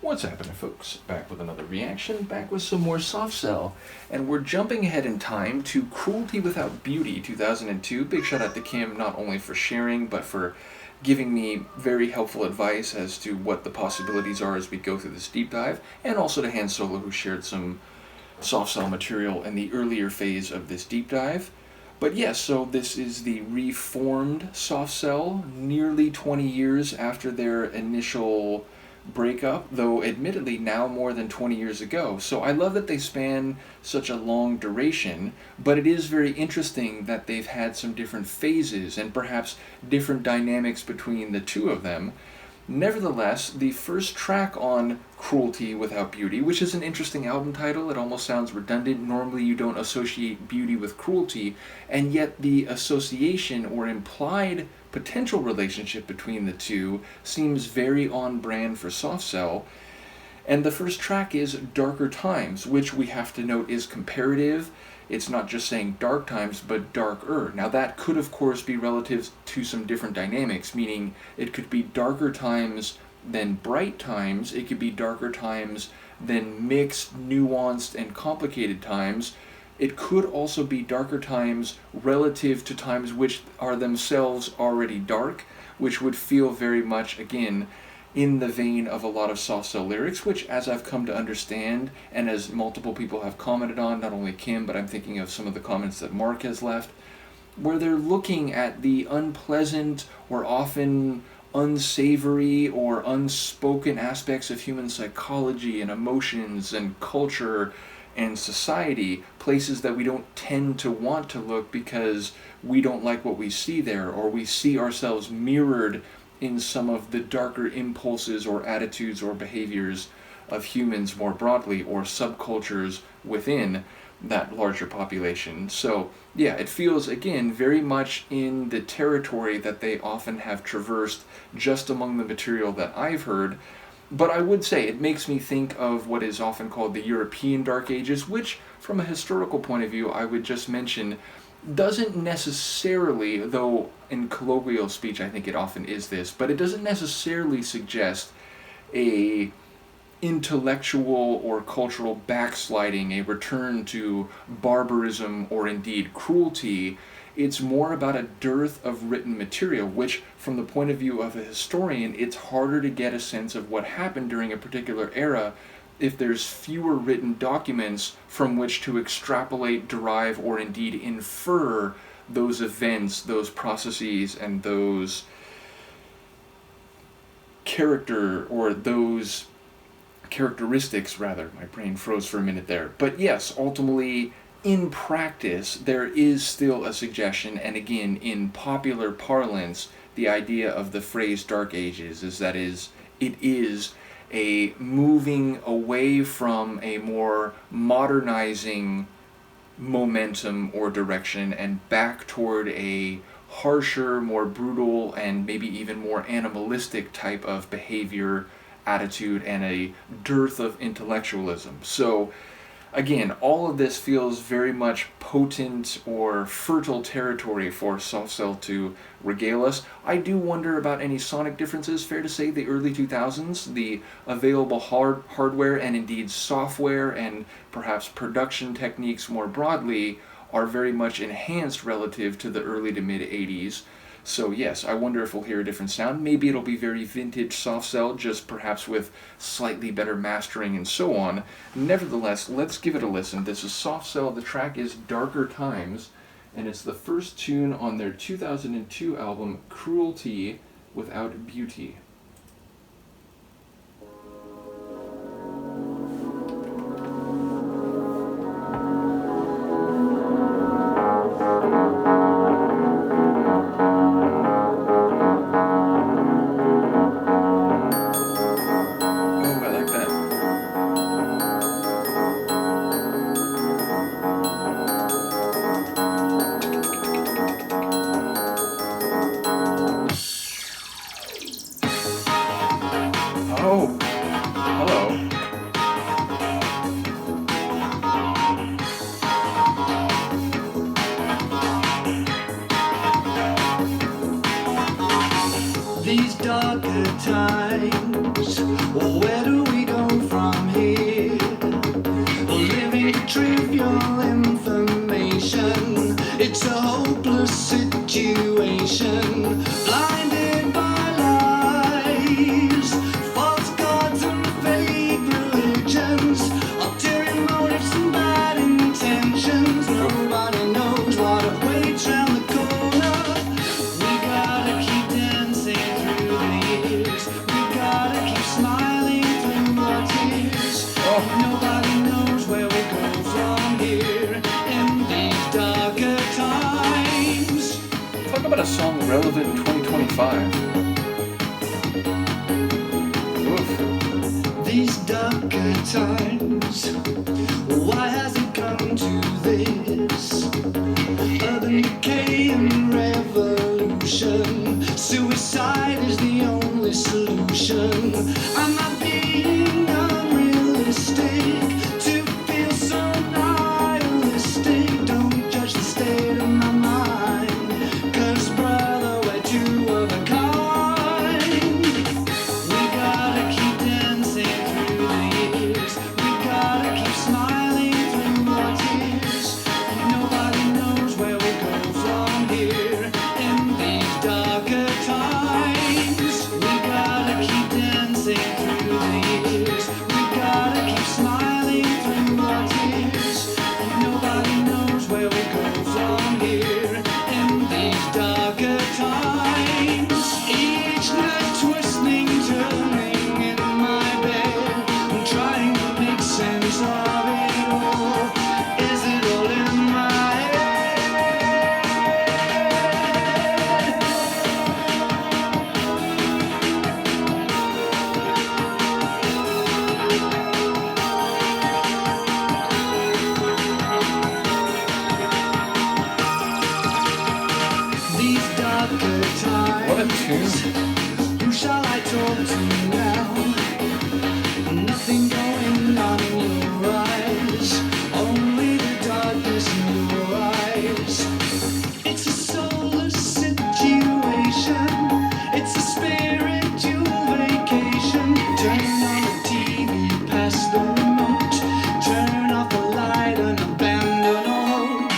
What's happening, folks? Back with another reaction, back with some more soft cell. And we're jumping ahead in time to Cruelty Without Beauty 2002. Big shout out to Kim, not only for sharing, but for giving me very helpful advice as to what the possibilities are as we go through this deep dive, and also to Han Solo, who shared some soft cell material in the earlier phase of this deep dive. But yes, so this is the reformed soft cell, nearly 20 years after their initial breakup, though admittedly now more than 20 years ago. So I love that they span such a long duration, but it is very interesting that they've had some different phases and perhaps different dynamics between the two of them. Nevertheless, the first track on Cruelty Without Beauty, which is an interesting album title, it almost sounds redundant. Normally you don't associate beauty with cruelty, and yet the association or implied potential relationship between the two seems very on brand for soft cell. And the first track is Darker Times, which we have to note is comparative. It's not just saying dark times, but darker. Now that could of course be relative to some different dynamics, meaning it could be darker times than bright times, it could be darker times than mixed, nuanced, and complicated times. It could also be darker times relative to times which are themselves already dark, which would feel very much, again, in the vein of a lot of soft cell lyrics, which, as I've come to understand, and as multiple people have commented on, not only Kim, but I'm thinking of some of the comments that Mark has left, where they're looking at the unpleasant or often unsavory or unspoken aspects of human psychology and emotions and culture and society, places that we don't tend to want to look because we don't like what we see there, or we see ourselves mirrored in some of the darker impulses or attitudes or behaviors of humans more broadly, or subcultures within that larger population. So yeah, it feels again very much in the territory that they often have traversed just among the material that I've heard. But I would say it makes me think of what is often called the European Dark Ages, which from a historical point of view I would just mention doesn't necessarily, though in colloquial speech I think it often is this, but it doesn't necessarily suggest a intellectual or cultural backsliding, a return to barbarism or indeed cruelty. It's more about a dearth of written material, which from the point of view of a historian, it's harder to get a sense of what happened during a particular era if there's fewer written documents from which to extrapolate, derive, or indeed infer those events, those processes, and those characteristics, rather. My brain froze for a minute there. But yes, ultimately, in practice, there is still a suggestion, and again, in popular parlance, the idea of the phrase Dark Ages it is a moving away from a more modernizing momentum or direction and back toward a harsher, more brutal, and maybe even more animalistic type of behavior, attitude, and a dearth of intellectualism. So again, all of this feels very much potent or fertile territory for soft cell to regale us. I do wonder about any sonic differences. Fair to say the early 2000s, the available hardware and indeed software and perhaps production techniques more broadly are very much enhanced relative to the early to mid 80s. So yes, I wonder if we'll hear a different sound. Maybe it'll be very vintage soft cell, just perhaps with slightly better mastering and so on. Nevertheless, let's give it a listen. This is soft cell. The track is Darker Times, and it's the first tune on their 2002 album, Cruelty Without Beauty. Oh, hello. These darker times, where do we go? It's a hopeless situation, blinded by lies, false gods and fake religions, ulterior motives and bad intentions. Nobody knows what awaits round the corner. We gotta keep dancing through the years. We gotta keep smiling through our tears. Nobody knows where we go from here in these darker times. Talk about a song relevant in 2025. Oof. These darker times, why has it come to this? Urban decay and revolution, suicide is the only solution. I'm not being unrealistic to feel so nihilistic. Don't judge the state of my mind, 'cause brother, we're two of a kind. We gotta keep dancing through the years. We gotta keep smiling through our tears. Nobody knows where we go from here in these darker times. We gotta keep dancing through the years. We gotta keep smiling through our tears. Nobody knows where we go from here in these darker times. Each night twisting, turning in my bed, I'm trying to make sense of it all. Is it all in my head? These darker times. What a tune. Who shall I talk to now? Nothing going on in your eyes, only the darkness in your eyes. It's a soulless situation, it's a spiritual vacation. Turn on the TV, pass the remote, turn off the light and abandon all hope.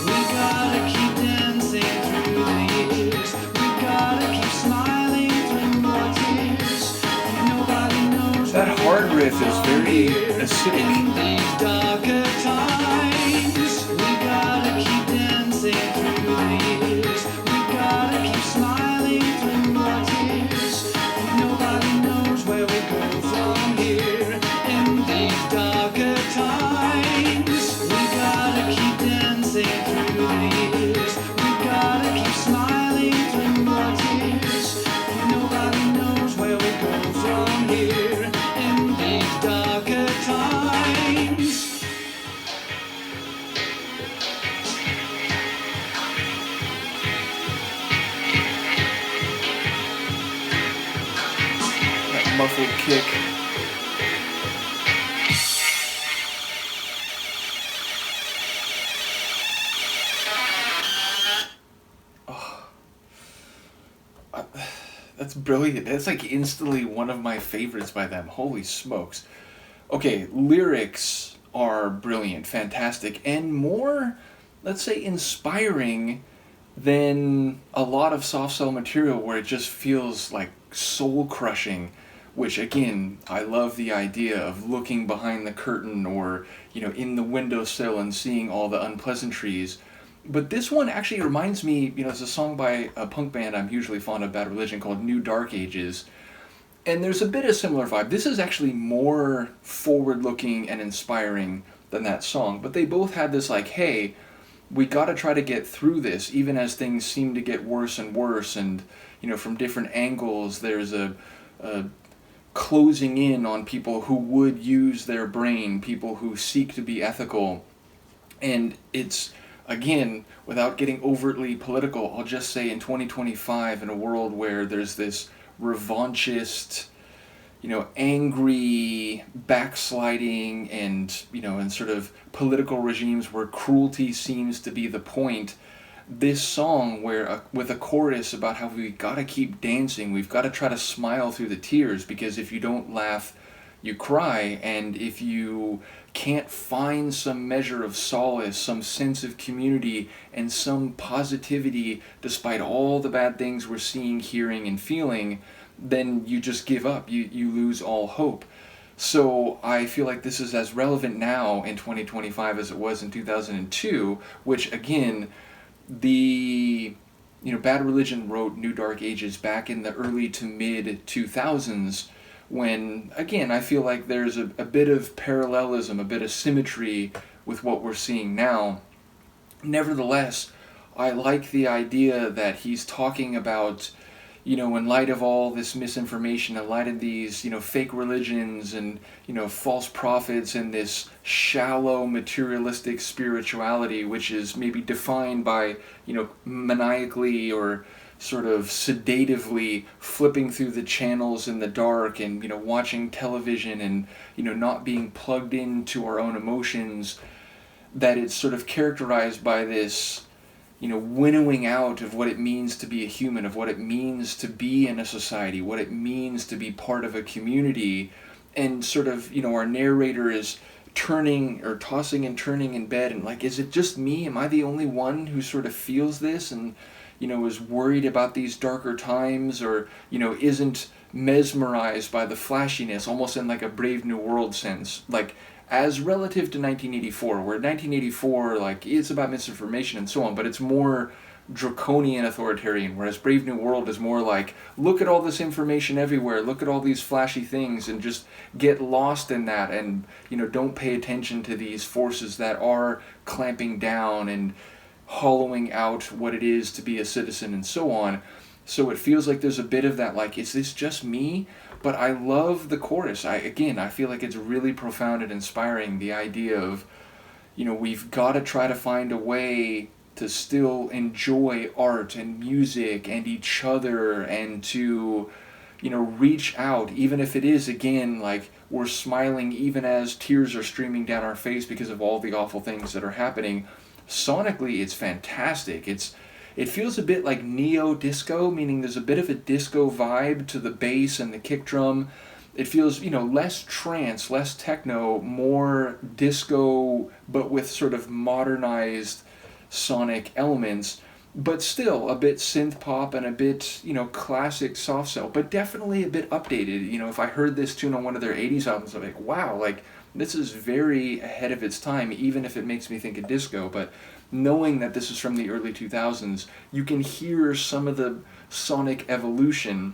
We gotta keep dancing through the years. We gotta keep smiling through our tears. Nobody knows That hard riff is very in acidic. these darker times. We gotta keep dancing through the years. We gotta keep smiling through our tears. Nobody knows where we go from here in these darker times. We gotta keep dancing through the years. We gotta keep smiling through our tears. Nobody knows where we go from here in these darker times. That muffled kick. That's brilliant. That's like instantly one of my favorites by them. Holy smokes. Okay, lyrics are brilliant, fantastic, and more, let's say, inspiring than a lot of soft cell material where it just feels like soul crushing. Which again, I love the idea of looking behind the curtain or, in the windowsill and seeing all the unpleasantries. But this one actually reminds me, it's a song by a punk band I'm hugely fond of, Bad Religion, called New Dark Ages. And there's a bit of similar vibe. This is actually more forward-looking and inspiring than that song. But they both had this like, hey, we gotta try to get through this, even as things seem to get worse and worse. And, from different angles, there's a closing in on people who would use their brain, people who seek to be ethical. And it's, again, without getting overtly political, I'll just say in 2025, in a world where there's this revanchist, angry backsliding and, and sort of political regimes where cruelty seems to be the point, this song with a chorus about how we gotta keep dancing, we've gotta try to smile through the tears, because if you don't laugh, you cry, and if you can't find some measure of solace, some sense of community, and some positivity despite all the bad things we're seeing, hearing, and feeling, then you just give up. You lose all hope. So I feel like this is as relevant now in 2025 as it was in 2002, which again, Bad Religion wrote New Dark Ages back in the early to mid 2000s, when, again, I feel like there's a bit of parallelism, a bit of symmetry with what we're seeing now. Nevertheless, I like the idea that he's talking about, in light of all this misinformation, in light of these, fake religions and, false prophets and this shallow materialistic spirituality, which is maybe defined by, maniacally or sort of sedatively flipping through the channels in the dark and, watching television and, not being plugged into our own emotions, that it's sort of characterized by this, winnowing out of what it means to be a human, of what it means to be in a society, what it means to be part of a community, and sort of, our narrator is turning or tossing and turning in bed and like, is it just me? Am I the only one who sort of feels this and, is worried about these darker times, or, isn't mesmerized by the flashiness, almost in like a Brave New World sense, like, as relative to 1984, where 1984, like, it's about misinformation and so on, but it's more draconian authoritarian, whereas Brave New World is more like, look at all this information everywhere, look at all these flashy things, and just get lost in that, and, don't pay attention to these forces that are clamping down and hollowing out what it is to be a citizen and so on. So it feels like there's a bit of that, like, is this just me? But I love the chorus. I feel like it's really profound and inspiring, the idea of, we've got to try to find a way to still enjoy art and music and each other, and to, reach out, even if it is, again, like, we're smiling even as tears are streaming down our face because of all the awful things that are happening. Sonically, it's fantastic. It feels a bit like neo-disco, meaning there's a bit of a disco vibe to the bass and the kick drum. It feels, less trance, less techno, more disco, but with sort of modernized sonic elements, but still a bit synth pop and a bit, classic soft cell, but definitely a bit updated. If I heard this tune on one of their 80s albums, I'm like, wow, like, this is very ahead of its time, even if it makes me think of disco. But knowing that this is from the early 2000s, you can hear some of the sonic evolution,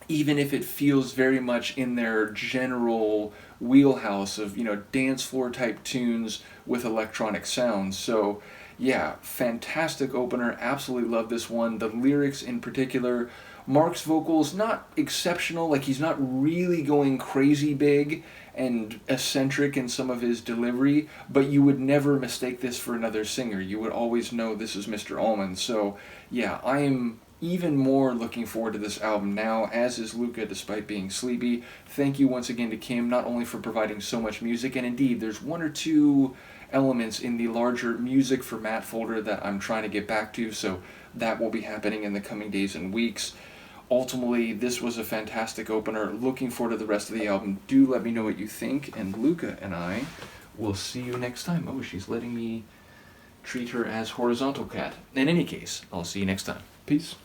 even if it feels very much in their general wheelhouse of, dance floor type tunes with electronic sounds. So yeah, fantastic opener, absolutely love this one. The lyrics in particular, Mark's vocals, not exceptional, like he's not really going crazy big and eccentric in some of his delivery, but you would never mistake this for another singer. You would always know this is Mr. Allman. So yeah, I am even more looking forward to this album now, as is Luca, despite being sleepy. Thank you once again to Kim, not only for providing so much music, and indeed, there's one or two elements in the larger music for Matt folder that I'm trying to get back to, so that will be happening in the coming days and weeks. Ultimately, this was a fantastic opener. Looking forward to the rest of the album. Do let me know what you think, and Luca and I will see you next time. Oh, she's letting me treat her as horizontal cat. In any case, I'll see you next time. Peace.